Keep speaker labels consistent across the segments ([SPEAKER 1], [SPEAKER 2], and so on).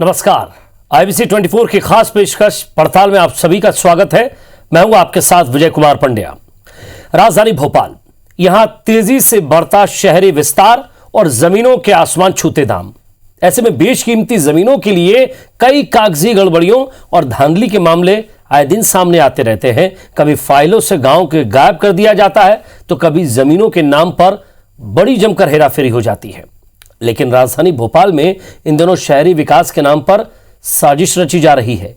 [SPEAKER 1] नमस्कार, आईबीसी 24 की खास पेशकश पड़ताल में आप सभी का स्वागत है। मैं हूं आपके साथ विजय कुमार पंड्या। राजधानी भोपाल, यहां तेजी से बढ़ता शहरी विस्तार और जमीनों के आसमान छूते दाम। ऐसे में बेशकीमती जमीनों के लिए कई कागजी गड़बड़ियों और धांधली के मामले आए दिन सामने आते रहते हैं। कभी फाइलों से गांव के गायब कर दिया जाता है तो कभी जमीनों के नाम पर बड़ी जमकर हेराफेरी हो जाती है। लेकिन राजधानी भोपाल में इन दिनों शहरी विकास के नाम पर साजिश रची जा रही है।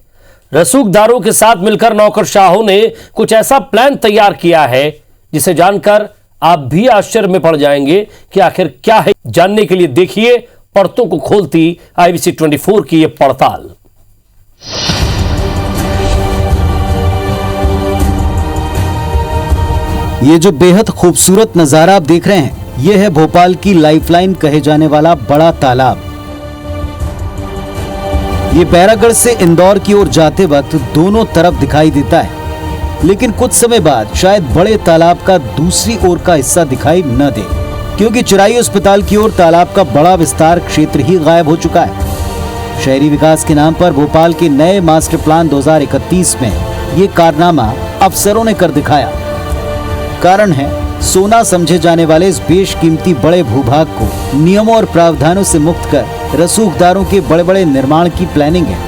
[SPEAKER 1] रसूखदारों के साथ मिलकर नौकरशाहों ने कुछ ऐसा प्लान तैयार किया है जिसे जानकर आप भी आश्चर्य में पड़ जाएंगे कि आखिर क्या है। जानने के लिए देखिए परतों को खोलती आईबीसी 24 की यह पड़ताल।
[SPEAKER 2] ये जो बेहद खूबसूरत नजारा आप देख रहे हैं, ये है भोपाल की लाइफलाइन कहे जाने वाला बड़ा तालाब। ये बैरागढ़ से इंदौर की ओर जाते वक्त दोनों तरफ दिखाई देता है, लेकिन कुछ समय बाद शायद बड़े तालाब का दूसरी ओर का हिस्सा दिखाई न दे, क्योंकि चिरायु अस्पताल की ओर तालाब का बड़ा विस्तार क्षेत्र ही गायब हो चुका है। शहरी विकास के नाम पर भोपाल के नए मास्टर प्लान 2031 में ये कारनामा अफसरों ने कर दिखाया। कारण है सोना समझे जाने वाले इस बेशकीमती बड़े भूभाग को नियमों और प्रावधानों से मुक्त कर रसूखदारों के बड़े बड़े निर्माण की प्लानिंग है।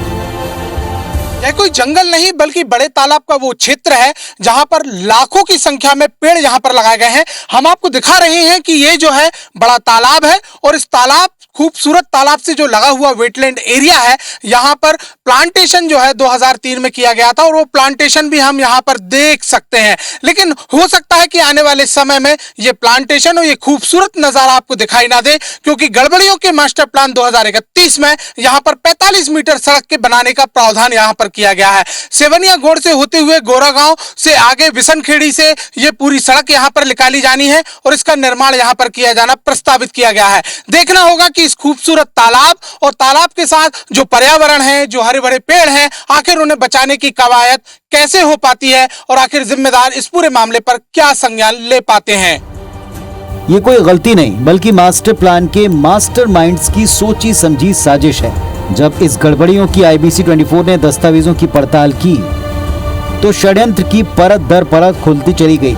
[SPEAKER 3] यह कोई जंगल नहीं बल्कि बड़े तालाब का वो क्षेत्र है जहां पर लाखों की संख्या में पेड़ यहां पर लगाए गए हैं। हम आपको दिखा रहे हैं कि ये जो है बड़ा तालाब है और इस तालाब खूबसूरत तालाब से जो लगा हुआ वेटलैंड एरिया है, यहाँ पर प्लांटेशन जो है 2003 में किया गया था और वो प्लांटेशन भी हम यहाँ पर देख सकते हैं। लेकिन हो सकता है कि आने वाले समय में ये प्लांटेशन और ये खूबसूरत नजारा आपको दिखाई ना दे, क्योंकि गड़बड़ियों के मास्टर प्लान 2031 में यहाँ पर 45 मीटर सड़क के बनाने का प्रावधान यहाँ पर किया गया है। सेवनिया गोड़ से होते हुए गोरागांव से आगे विसनखेड़ी से ये पूरी सड़क यहाँ पर निकाली जानी है और इसका निर्माण यहाँ पर किया जाना प्रस्तावित किया गया है। देखना होगा कि इस खूबसूरत तालाब और तालाब के साथ जो पर्यावरण है, जो हरे भरे पेड़ हैं, आखिर उन्हें बचाने की कवायद कैसे हो पाती है और आखिर जिम्मेदार इस पूरे मामले पर क्या संज्ञान ले पाते हैं।
[SPEAKER 2] ये कोई गलती नहीं बल्कि मास्टर प्लान के मास्टरमाइंड्स की सोची समझी साजिश है। जब इस गड़बड़ियों की आईबीसी 24 ने दस्तावेजों की पड़ताल की तो षड्यंत्र की परत दर परत खुलती चली गई।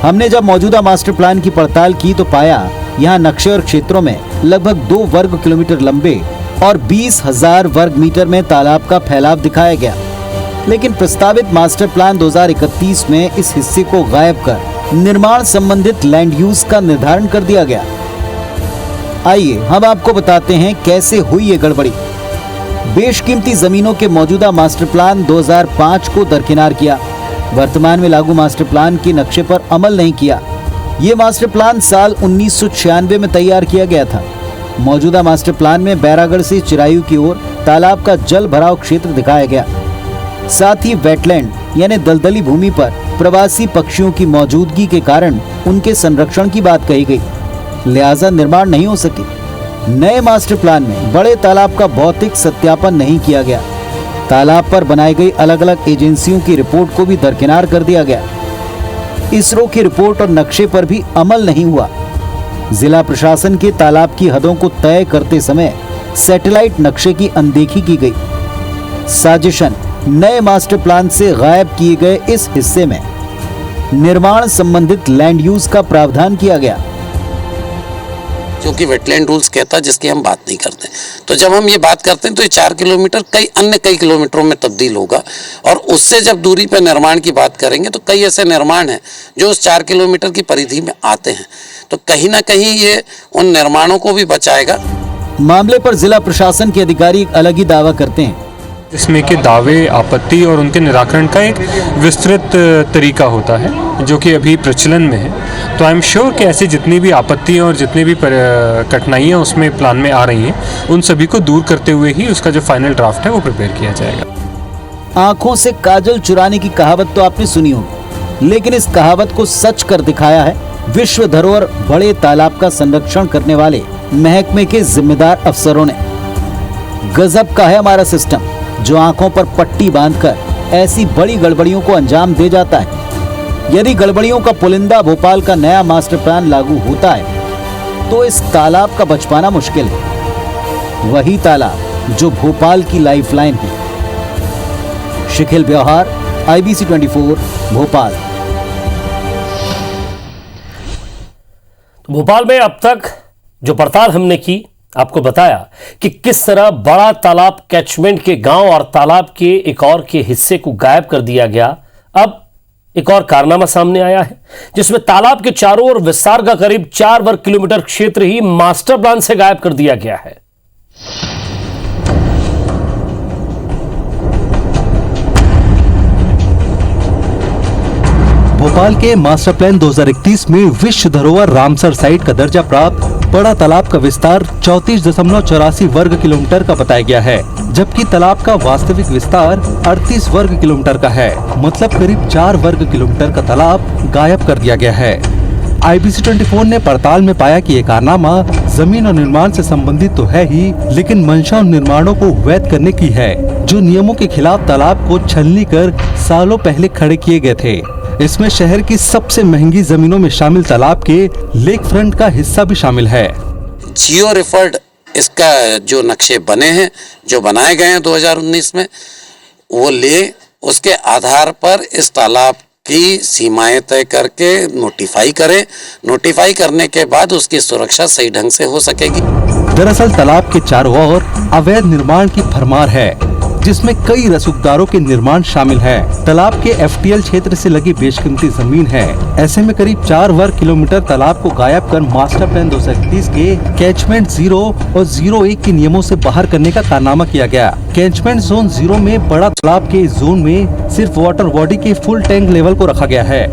[SPEAKER 2] हमने जब मौजूदा मास्टर प्लान की पड़ताल की तो पाया यहाँ नक्शे और क्षेत्रों में लगभग 2 वर्ग किलोमीटर लंबे और 20,000 वर्ग मीटर में तालाब का फैलाव दिखाया गया। लेकिन प्रस्तावित मास्टर प्लान 2031 में इस हिस्से को गायब कर निर्माण संबंधित लैंड यूज का निर्धारण कर दिया गया। आइए हम आपको बताते हैं कैसे हुई ये गड़बड़ी। बेशकीमती जमीनों के मौजूदा मास्टर प्लान 2005 को दरकिनार किया। वर्तमान में लागू मास्टर प्लान के नक्शे पर अमल नहीं किया। ये मास्टर प्लान साल 1996 में तैयार किया गया था। मौजूदा मास्टर प्लान में बैरागढ़ से चिरायु की ओर तालाब का जल भराव क्षेत्र दिखाया गया। साथ ही वेटलैंड यानी दलदली भूमि पर प्रवासी पक्षियों की मौजूदगी के कारण उनके संरक्षण की बात कही गई, लिहाजा निर्माण नहीं हो सके। नए मास्टर प्लान में बड़े तालाब का भौतिक सत्यापन नहीं किया गया। तालाब पर बनाई गई अलग अलग एजेंसियों की रिपोर्ट को भी दरकिनार कर दिया गया। इसरो की रिपोर्ट और नक्शे पर भी अमल नहीं हुआ। जिला प्रशासन के तालाब की हदों को तय करते समय सैटेलाइट नक्शे की अनदेखी की गई। साजिशन नए मास्टर प्लान से गायब किए गए इस हिस्से में निर्माण संबंधित लैंड यूज का प्रावधान किया गया,
[SPEAKER 4] क्योंकि वेटलैंड रूल्स कहता है जिसकी हम बात नहीं करते। तो जब हम ये बात करते हैं तो ये 4 किलोमीटर कई किलोमीटरों में तब्दील होगा और उससे जब दूरी पर निर्माण की बात करेंगे तो कई ऐसे निर्माण हैं जो उस 4 किलोमीटर की परिधि में आते हैं, तो कहीं ना कहीं ये उन निर्माणों को भी बचाएगा।
[SPEAKER 2] मामले पर जिला प्रशासन के अधिकारी एक अलग ही दावा करते हैं।
[SPEAKER 5] इसमें के दावे, आपत्ति और उनके निराकरण का एक विस्तृत तरीका होता है जो कि अभी प्रचलन में है। तो आई एम श्योर कि ऐसी जितनी भी आपत्तियाँ और जितनी भी कठिनाइयाँ उसमें प्लान में आ रही हैं, उन सभी को दूर करते हुए ही उसका जो फाइनल ड्राफ्ट है वो प्रिपेयर किया जाएगा।
[SPEAKER 2] आंखों से काजल चुराने की कहावत तो आपने सुनी होगी, लेकिन इस कहावत को सच कर दिखाया है विश्व धरोहर बड़े तालाब का संरक्षण करने वाले महकमे के जिम्मेदार अफसरों ने। गजब का है हमारा सिस्टम, जो आंखों पर पट्टी बांधकर ऐसी बड़ी गड़बड़ियों को अंजाम दे जाता है। यदि गड़बड़ियों का पुलिंदा भोपाल का नया मास्टर प्लान लागू होता है तो इस तालाब का बच पाना मुश्किल है। वही तालाब जो भोपाल की लाइफलाइन है। शिखिल व्यवहार, IBC 24, भोपाल।
[SPEAKER 1] भोपाल में अब तक जो पड़ताल हमने की, आपको बताया कि किस तरह बड़ा तालाब कैचमेंट के गांव और तालाब के एक और के हिस्से को गायब कर दिया गया। अब एक और कारनामा सामने आया है जिसमें तालाब के चारों ओर विस्तार का करीब 4 वर्ग किलोमीटर क्षेत्र ही मास्टर प्लान से गायब कर दिया गया है।
[SPEAKER 6] भोपाल के मास्टर प्लान 2031 में विश्व धरोहर रामसर साइट का दर्जा प्राप्त बड़ा तालाब का विस्तार 34.84 वर्ग किलोमीटर का बताया गया है, जबकि तालाब का वास्तविक विस्तार 38 वर्ग किलोमीटर का है। मतलब करीब 4 वर्ग किलोमीटर का तालाब गायब कर दिया गया है। IBC 24 ने पड़ताल में पाया कि ये कारनामा जमीन और निर्माण से संबंधित तो है ही, लेकिन मंशा और निर्माणों को वैध करने की है, जो नियमों के खिलाफ तालाब को छलनी कर सालों पहले खड़े किए गए थे। इसमें शहर की सबसे महंगी जमीनों में शामिल तालाब के लेक फ्रंट का हिस्सा भी शामिल है।
[SPEAKER 4] जियो रिफर्ड इसका जो नक्शे बने हैं, जो बनाए गए हैं 2019 में, वो ले उसके आधार पर इस तालाब की सीमाएं तय करके नोटिफाई करें। नोटिफाई करने के बाद उसकी सुरक्षा सही ढंग से हो सकेगी।
[SPEAKER 6] दरअसल तालाब के चारों ओर अवैध निर्माण की भरमार है, जिसमें कई रसूखदारों के निर्माण शामिल है। तालाब के FTL क्षेत्र से लगी बेशकीमती जमीन है। ऐसे में करीब 4 वर्ग किलोमीटर तालाब को गायब कर मास्टर प्लान 2031 के कैचमेंट 0 और 01 के नियमों से बाहर करने का कारनामा किया गया। कैचमेंट जोन 0 में बड़ा तालाब के इस जोन में सिर्फ वाटर बॉडी के फुल टैंक लेवल को रखा गया है।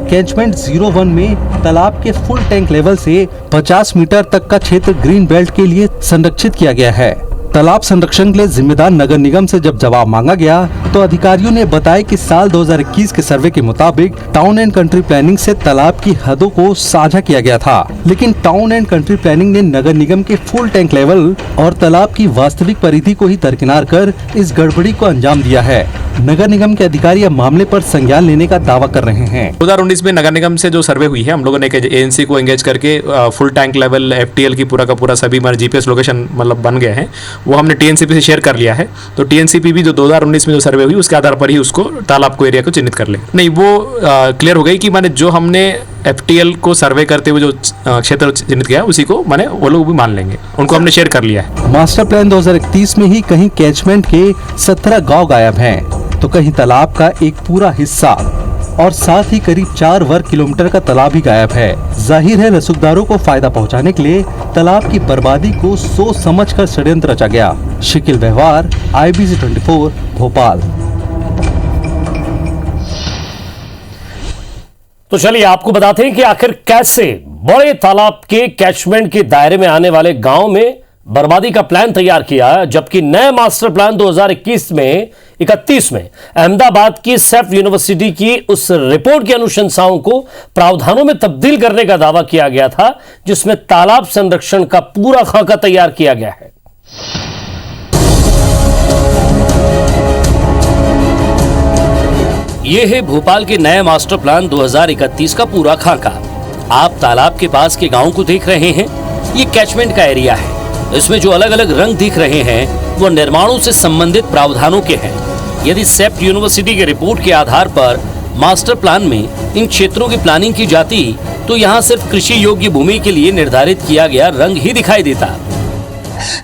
[SPEAKER 6] कैचमेंट 01 में तालाब के फुल टैंक लेवल से 50 मीटर तक का क्षेत्र ग्रीन बेल्ट के लिए संरक्षित किया गया है। तालाब संरक्षण के लिए जिम्मेदार नगर निगम से जब जवाब मांगा गया तो अधिकारियों ने बताया कि साल 2021 के सर्वे के मुताबिक टाउन एंड कंट्री प्लानिंग से तालाब की हदों को साझा किया गया था, लेकिन टाउन एंड कंट्री प्लानिंग ने नगर निगम के फुल टैंक लेवल और तालाब की वास्तविक परिधि को ही दरकिनार कर इस गड़बड़ी को अंजाम दिया है। नगर निगम के अधिकारी अब मामले पर संज्ञान लेने का दावा कर रहे हैं।
[SPEAKER 7] 2019 में नगर निगम से जो सर्वे हुई है, हम लोगों ने एजेंसी को एंगेज करके फुल टैंक लेवल FTL की पूरा का पूरा सभी हमारे GPS लोकेशन मतलब बन गए हैं, वो हमने TNCP से शेयर कर लिया है। तो TNCP भी जो 2019 में जो सर्वे हुई उसके आधार पर ही उसको तालाब को एरिया को चिन्हित कर ले। नहीं, वो क्लियर हो गई कि माने जो हमने FTL को सर्वे करते हुए जो क्षेत्र चिन्हित किया उसी को माने वो लोग भी मान लेंगे, उनको हमने शेयर कर लिया है।
[SPEAKER 6] मास्टर प्लान 2031 में ही कहीं कैचमेंट के 17 गाँव गायब हैं, तो कहीं तालाब का एक पूरा हिस्सा और साथ ही करीब 4 वर्ग किलोमीटर का तालाब ही गायब है। जाहिर है रसूखदारों को फायदा पहुंचाने के लिए तालाब की बर्बादी को सोच समझ कर षड्यंत्र रचा गया। शिखिल व्यवहार, IBC 24, भोपाल।
[SPEAKER 1] तो चलिए आपको बताते हैं कि आखिर कैसे बड़े तालाब के कैचमेंट के दायरे में आने वाले गांव में बर्बादी का प्लान तैयार किया, जबकि नए मास्टर प्लान 2031 में 31 में अहमदाबाद की सेफ यूनिवर्सिटी की उस रिपोर्ट की अनुशंसाओं को प्रावधानों में तब्दील करने का दावा किया गया था, जिसमें तालाब संरक्षण का पूरा खाका तैयार किया गया है। यह है भोपाल के नए मास्टर प्लान 2031 का पूरा खाका। आप तालाब के पास के गांव को देख रहे हैं, ये कैचमेंट का एरिया है। इसमें जो अलग अलग रंग दिख रहे हैं वो निर्माणों से संबंधित प्रावधानों के हैं। यदि सेफ्ट यूनिवर्सिटी के रिपोर्ट के आधार पर मास्टर प्लान में इन क्षेत्रों की प्लानिंग की जाती तो यहाँ सिर्फ कृषि योग्य भूमि के लिए निर्धारित किया गया रंग ही दिखाई देता।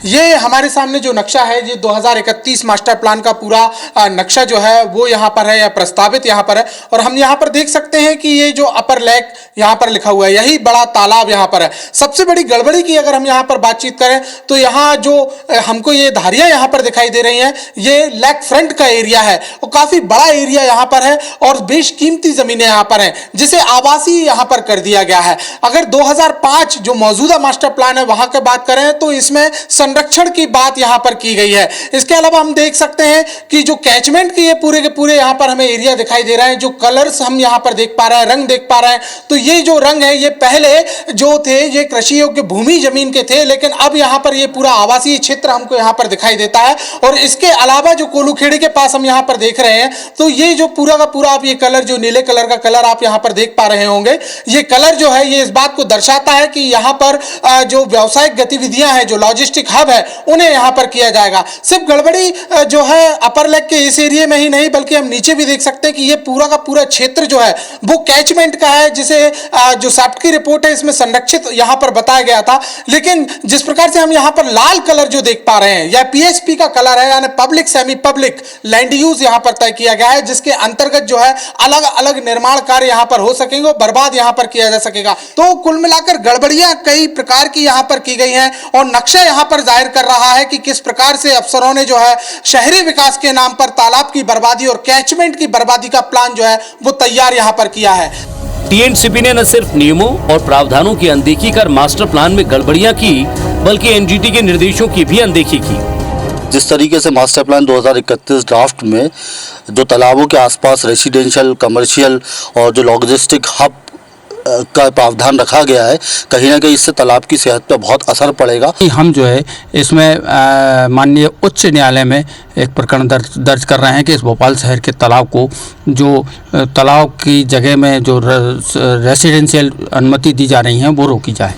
[SPEAKER 3] ये हमारे सामने जो नक्शा है, ये 2031 मास्टर प्लान का पूरा नक्शा जो है वो यहाँ पर है, या प्रस्तावित यहाँ पर है। और हम यहाँ पर देख सकते हैं कि ये जो अपर लेक यहाँ पर लिखा हुआ है, यही बड़ा तालाब यहाँ पर है। सबसे बड़ी गड़बड़ी की अगर हम यहाँ पर बातचीत करें तो यहाँ जो हमको ये धारियां यहाँ पर दिखाई दे रही हैं, ये लेक फ्रंट का एरिया है और काफी बड़ा एरिया यहाँ पर है और बेशकीमती जमीनें यहाँ पर हैं, जिसे आवासीय यहाँ पर कर दिया गया है। अगर 2005 जो मौजूदा मास्टर प्लान है वहां की बात करें तो इसमें संरक्षण की बात यहां पर की गई है। इसके अलावा हम देख सकते हैं कि जो कैचमेंट के ये पूरे के पूरे यहां पर हमें एरिया दिखाई दे रहा है, जो कलर्स हम यहां पर देख पा रहे हैं, रंग देख पा रहे हैं, तो ये जो रंग है ये पहले जो थे ये कृषि योग्य भूमि जमीन के थे, लेकिन अब यहां पर ये पूरा आवासीय क्षेत्र हमको यहां पर दिखाई देता है। और इसके अलावा जो कोलूखेड़ी के पास हम यहां पर देख रहे हैं, तो ये जो पूरा का पूरा आप ये कलर, जो नीले कलर का कलर आप यहां पर देख पा रहे होंगे, ये कलर जो है ये इस बात को दर्शाता है कि यहां पर जो व्यावसायिक गतिविधियां हैं, जो लॉजिस्टिक लॉजिस्टिक हब है उन्हें यहाँ पर किया जाएगा। सिर्फ गड़बड़ी जो है अपर लेक के इस एरिया में ही नहीं बल्कि हम नीचे भी देख सकते हैं कि ये पूरा का पूरा क्षेत्र जो है वो कैचमेंट का है, जिसे जो सैप्ट की रिपोर्ट है इसमें संरक्षित यहाँ पर बताया गया था। लेकिन जिस प्रकार से हम यहाँ पर लाल कलर जो देख पा रहे हैं यह पीएसपी का कलर है, यानी public semi public land use यहाँ पर तय किया गया है, जिसके अंतर्गत जो है अलग अलग निर्माण कार्य यहाँ पर हो सकेंगे और बर्बाद यहाँ पर किया जा सकेगा। तो कुल मिलाकर गड़बड़ियां कई प्रकार की यहाँ पर की गई हैं और नक्शा यहाँ पर जाहिर कर रहा है कि किस प्रकार से अफसरों ने जो है शहरी विकास के नाम पर तालाब की बर्बादी और कैचमेंट की बर्बादी का प्लान जो है वो तैयार यहाँ पर किया है।
[SPEAKER 1] टीएनसीपी ने न सिर्फ नियमों और प्रावधानों की अनदेखी कर मास्टर प्लान में गड़बड़ियां की बल्कि एनजीटी के निर्देशों की भी अनदेखी की।
[SPEAKER 8] जिस तरीके से मास्टर प्लान 2031 ड्राफ्ट में जो तालाबों के आसपास रेसिडेंशियल, कमर्शियल और जो लॉजिस्टिक हब का प्रावधान रखा गया है, कहीं ना कहीं इससे तालाब की सेहत पर बहुत असर पड़ेगा।
[SPEAKER 9] हम जो है इसमें माननीय उच्च न्यायालय में एक प्रकरण दर्ज कर रहे हैं कि इस भोपाल शहर के तालाब को जो तालाब की जगह में जो रेसिडेंशियल अनुमति दी जा रही है वो रोकी जाए।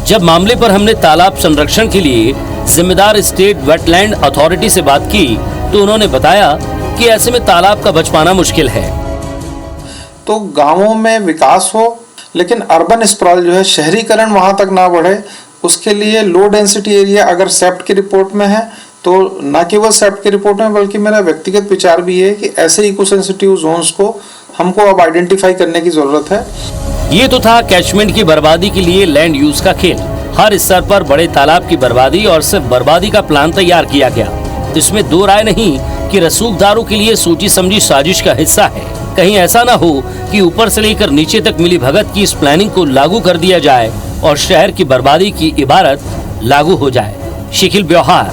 [SPEAKER 1] जब मामले पर हमने तालाब संरक्षण के लिए जिम्मेदार स्टेट वेटलैंड अथॉरिटी से बात की तो उन्होंने बताया कि ऐसे में तालाब का बच पाना मुश्किल है।
[SPEAKER 10] तो गांवों में विकास हो लेकिन अर्बन स्प्रॉल जो है शहरीकरण वहां तक ना बढ़े, उसके लिए लो डेंसिटी एरिया अगर सेप्ट की रिपोर्ट में है तो न केवल सेप्ट की रिपोर्ट में बल्कि मेरा व्यक्तिगत विचार भी है कि ऐसे इको सेंसिटिव जोन्स को हमको अब आइडेंटिफाई करने की जरूरत है।
[SPEAKER 1] ये तो था कैचमेंट की बर्बादी के लिए लैंड यूज का खेल। हर स्तर पर बड़े तालाब की बर्बादी और सिर्फ बर्बादी का प्लान तैयार किया गया। इसमें दो राय नहीं कि रसूखदारों के लिए सोची समझी साजिश का हिस्सा है। कहीं ऐसा ना हो कि ऊपर से लेकर नीचे तक मिली भगत की इस प्लानिंग को लागू कर दिया जाए और शहर की बर्बादी की इबारत लागू हो जाए। शिखिल ब्योहार,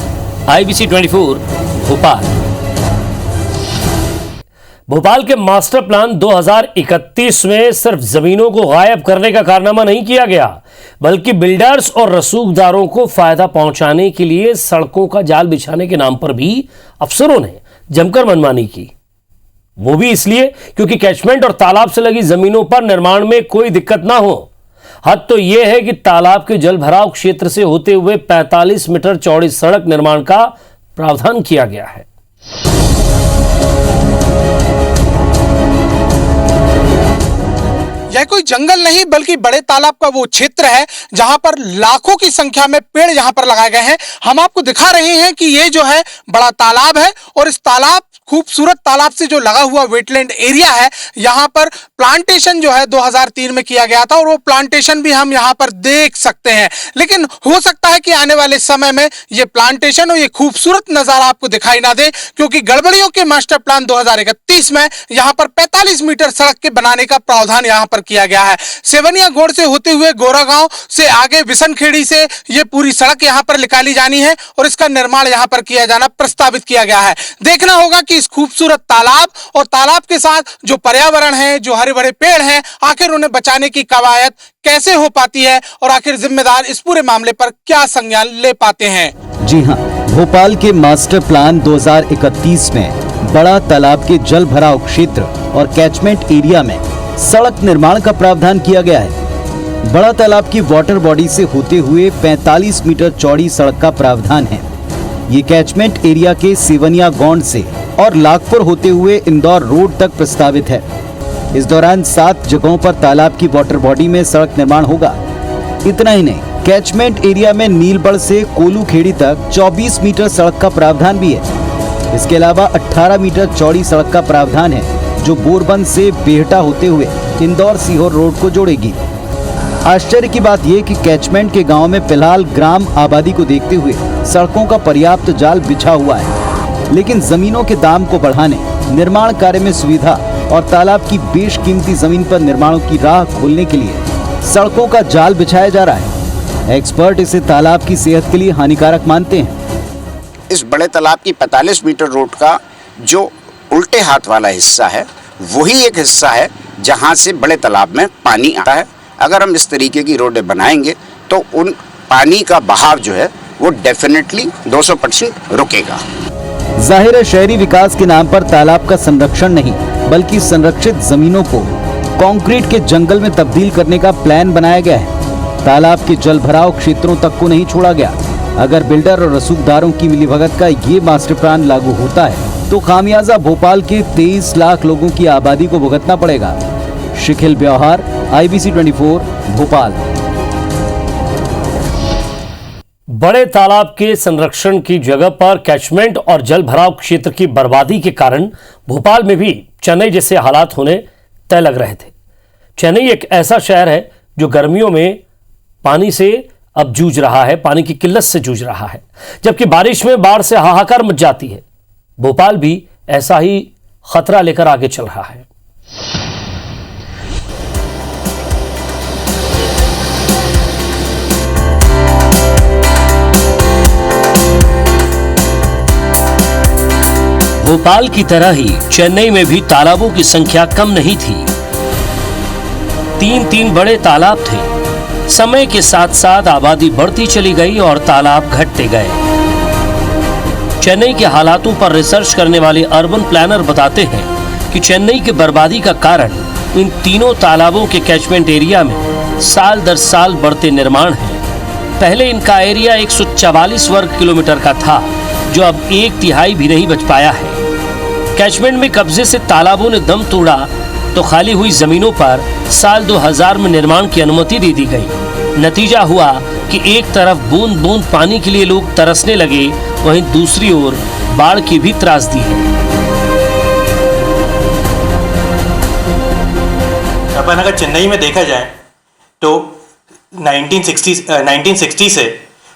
[SPEAKER 1] IBC 24, भोपाल। भोपाल के मास्टर प्लान 2031 में सिर्फ जमीनों को गायब करने का कारनामा नहीं किया गया बल्कि बिल्डर्स और रसूखदारों को फायदा पहुंचाने के लिए सड़कों का जाल बिछाने के नाम पर भी अफसरों ने जमकर मनमानी की। वो भी इसलिए क्योंकि कैचमेंट और तालाब से लगी जमीनों पर निर्माण में कोई दिक्कत ना हो। हद तो यह है कि तालाब के जल भराव क्षेत्र से होते हुए 45 मीटर चौड़ी सड़क निर्माण का प्रावधान किया गया है।
[SPEAKER 3] यह कोई जंगल नहीं बल्कि बड़े तालाब का वो क्षेत्र है जहां पर लाखों की संख्या में पेड़ यहां पर लगाए गए हैं। हम आपको दिखा रहे हैं कि ये जो है बड़ा तालाब है और इस तालाब खूबसूरत तालाब से जो लगा हुआ वेटलैंड एरिया है यहाँ पर प्लांटेशन जो है 2003 में किया गया था और वो प्लांटेशन भी हम यहाँ पर देख सकते हैं। लेकिन हो सकता है कि आने वाले समय में ये प्लांटेशन और ये खूबसूरत नजारा आपको दिखाई ना दे क्योंकि गड़बड़ियों के मास्टर प्लान 2031 में यहाँ पर 45 मीटर सड़क के बनाने का प्रावधान यहाँ पर किया गया है। सेवनिया गोड़ से होते हुए गोरागांव से आगे बिशनखेड़ी से ये पूरी सड़क यहाँ पर निकाली जानी है और इसका निर्माण यहाँ पर किया जाना प्रस्तावित किया गया है। देखना होगा कि इस खूबसूरत तालाब और तालाब के साथ जो पर्यावरण है, जो हरे भरे पेड़ हैं, आखिर उन्हें बचाने की कवायद कैसे हो पाती है और आखिर जिम्मेदार इस पूरे मामले पर क्या संज्ञान ले पाते हैं।
[SPEAKER 2] जी हां, भोपाल के मास्टर प्लान 2031 में बड़ा तालाब के जल भराव क्षेत्र और कैचमेंट एरिया में सड़क निर्माण का प्रावधान किया गया है। बड़ा तालाब की वाटर बॉडी से होते हुए 45 मीटर चौड़ी सड़क का प्रावधान है। ये कैचमेंट एरिया के सेवनिया गोंड से और लाखपुर होते हुए इंदौर रोड तक प्रस्तावित है। इस दौरान 7 जगहों पर तालाब की वाटर बॉडी में सड़क निर्माण होगा। इतना ही नहीं, कैचमेंट एरिया में नीलबढ़ से कोलू खेड़ी तक 24 मीटर सड़क का प्रावधान भी है। इसके अलावा 18 मीटर चौड़ी सड़क का प्रावधान है जो बोरबंद से बेहटा होते हुए इंदौर सीहोर रोड को जोड़ेगी। आश्चर्य की बात यह कि कैचमेंट के गांव में फिलहाल ग्राम आबादी को देखते हुए सड़कों का पर्याप्त जाल बिछा हुआ है, लेकिन जमीनों के दाम को बढ़ाने, निर्माण कार्य में सुविधा और तालाब की बेशकीमती जमीन पर निर्माणों की राह खोलने के लिए सड़कों का जाल बिछाया जा रहा है। एक्सपर्ट इसे तालाब की सेहत के लिए हानिकारक मानते हैं।
[SPEAKER 11] इस बड़े तालाब की 45 मीटर रोड का जो उल्टे हाथ वाला हिस्सा है वही एक हिस्सा है जहां से बड़े तालाब में पानी आता है। अगर हम इस तरीके की रोडें बनाएंगे तो उन पानी का बहाव जो है वो डेफिनेटली 200% रुकेगा।
[SPEAKER 2] जाहिर है शहरी विकास के नाम पर तालाब का संरक्षण नहीं बल्कि संरक्षित जमीनों को कंक्रीट के जंगल में तब्दील करने का प्लान बनाया गया है। तालाब के जल भराव क्षेत्रों तक को नहीं छोड़ा गया अगर बिल्डर और रसूखदारों की मिलीभगत का ये मास्टर प्लान लागू होता है तो खामियाजा भोपाल के 23 लाख लोगों की आबादी को भुगतना पड़ेगा। शिखिल ब्योहार, IBC 24, भोपाल।
[SPEAKER 1] बड़े तालाब के संरक्षण की जगह पर कैचमेंट और जल भराव क्षेत्र की बर्बादी के कारण भोपाल में भी चेन्नई जैसे हालात होने तय लग रहे थे। चेन्नई एक ऐसा शहर है जो गर्मियों में पानी से अब जूझ रहा है, पानी की किल्लत से जूझ रहा है, जबकि बारिश में बाढ़ से हाहाकार मच जाती है। भोपाल भी ऐसा ही खतरा लेकर आगे चल रहा है। भोपाल की तरह ही चेन्नई में भी तालाबों की संख्या कम नहीं थी। 3 बड़े तालाब थे। समय के साथ साथ आबादी बढ़ती चली गई और तालाब घटते गए। चेन्नई के हालातों पर रिसर्च करने वाले अर्बन प्लानर बताते हैं कि चेन्नई की बर्बादी का कारण इन तीनों तालाबों के कैचमेंट एरिया में साल दर साल बढ़ते निर्माण है। पहले इनका एरिया 144 वर्ग किलोमीटर का था, जो अब 1/3 भी नहीं बच पाया है। कैचमेंट में कब्जे से तालाबों ने दम तोड़ा तो खाली हुई जमीनों पर साल 2000 में निर्माण की अनुमति दे दी गई। नतीजा हुआ कि एक तरफ बूंद बूंद पानी के लिए लोग तरसने लगे, वहीं दूसरी ओर बाढ़ की भी त्रासदी है।
[SPEAKER 12] अपन अगर चेन्नई में देखा जाए तो 1960 से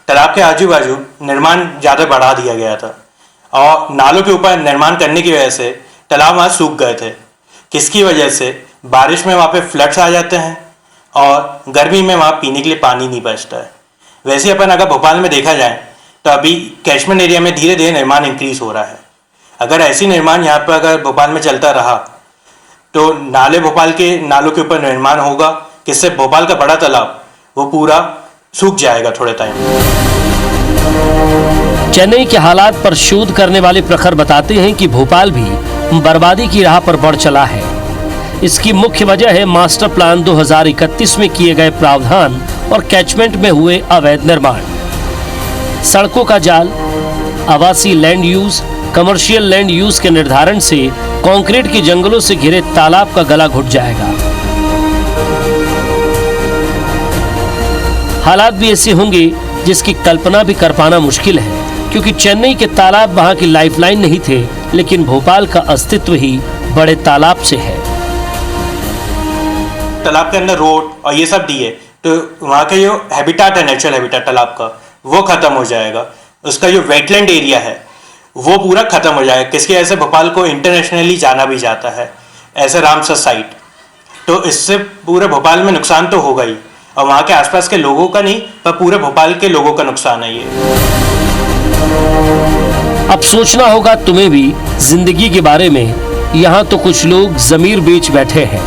[SPEAKER 12] तालाब के आजू बाजू निर्माण ज़्यादा बढ़ा दिया गया था और नालों के ऊपर निर्माण करने की वजह से तालाब वहाँ सूख गए थे। किसकी वजह से? बारिश में वहाँ पे फ्लड्स आ जाते हैं और गर्मी में वहाँ पीने के लिए पानी नहीं बचता है। वैसे ही अपन अगर भोपाल में देखा जाए तो अभी कैचमेंट एरिया में धीरे धीरे निर्माण इंक्रीज हो रहा है। अगर ऐसी निर्माण यहाँ पर अगर भोपाल में चलता रहा तो भोपाल के नालों के ऊपर निर्माण होगा, जिससे भोपाल का बड़ा तालाब वो पूरा सूख जाएगा थोड़े टाइम।
[SPEAKER 1] चेन्नई के हालात पर शोध करने वाले प्रखर बताते हैं कि भोपाल भी बर्बादी की राह पर बढ़ चला है। इसकी मुख्य वजह है मास्टर प्लान 2031 में किए गए प्रावधान और कैचमेंट में हुए अवैध निर्माण। सड़कों का जाल, आवासीय land use, commercial land use के निर्धारण से कंक्रीट के जंगलों से घिरे तालाब का गला घुट जाएगा। हालात भी ऐसे होंगे जिसकी कल्पना भी कर पाना मुश्किल है, क्योंकि चेन्नई के तालाब वहां की लाइफलाइन नहीं थे, लेकिन भोपाल का अस्तित्व ही बड़े तालाब से है।
[SPEAKER 12] तालाब के अंदर रोड और ये सब दिए तो वहाँ का जो हैबिटाट है, नेचुरल हैबिटाट तालाब का, वो खत्म हो जाएगा। उसका जो वेटलैंड एरिया है वो पूरा खत्म हो जाएगा। किसकी वजह से भोपाल को इंटरनेशनली जाना भी जाता है एज ए रामसर साइट। तो इससे पूरे भोपाल में नुकसान तो होगा ही, और वहाँ के आसपास के लोगों का नहीं पर पूरे भोपाल के लोगों का नुकसान है ये।
[SPEAKER 1] अब सोचना होगा तुम्हें भी जिंदगी के बारे में। यहाँ तो कुछ लोग जमीर बेच बैठे हैं।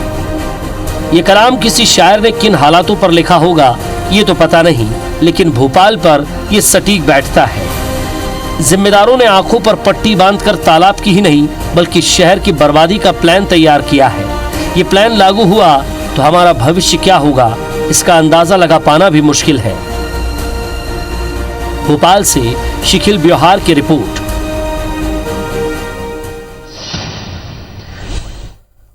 [SPEAKER 1] ये कलाम किसी शायर ने किन हालातों पर लिखा होगा ये तो पता नहीं, लेकिन भोपाल पर ये सटीक बैठता है। जिम्मेदारों ने आंखों पर पट्टी बांधकर तालाब की ही नहीं बल्कि शहर की बर्बादी का प्लान तैयार किया है। ये प्लान लागू हुआ तो हमारा भविष्य क्या होगा, इसका अंदाजा लगा पाना भी मुश्किल है। भोपाल से शिखिल ब्योहार की रिपोर्ट।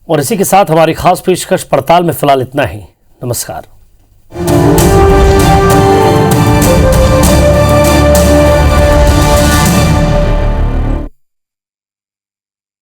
[SPEAKER 1] और इसी के साथ हमारी खास पेशकश पड़ताल में फिलहाल इतना ही। नमस्कार।